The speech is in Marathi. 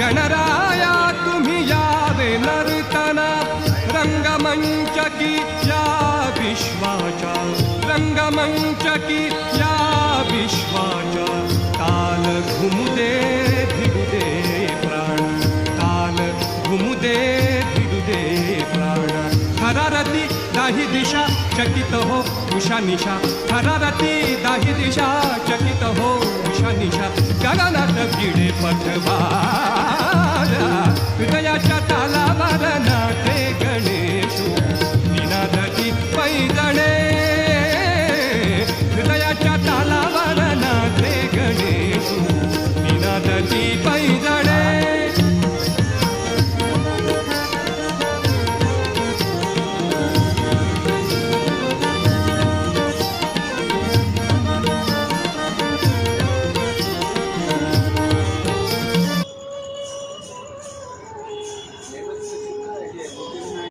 गणराया तुम्ही यावे नर्तना रंगमंच की या विश्वाच्या रंगमंच की या विश्वाच्या ताल घुमुदे भिडुदे प्राण ताल घुमुदे भिडुदे प्राण थरारती दाही दिशा चकित हो उषा निशा थरारती दाही दिशा चकित हो उषा निशा गगनात भिडे पथवा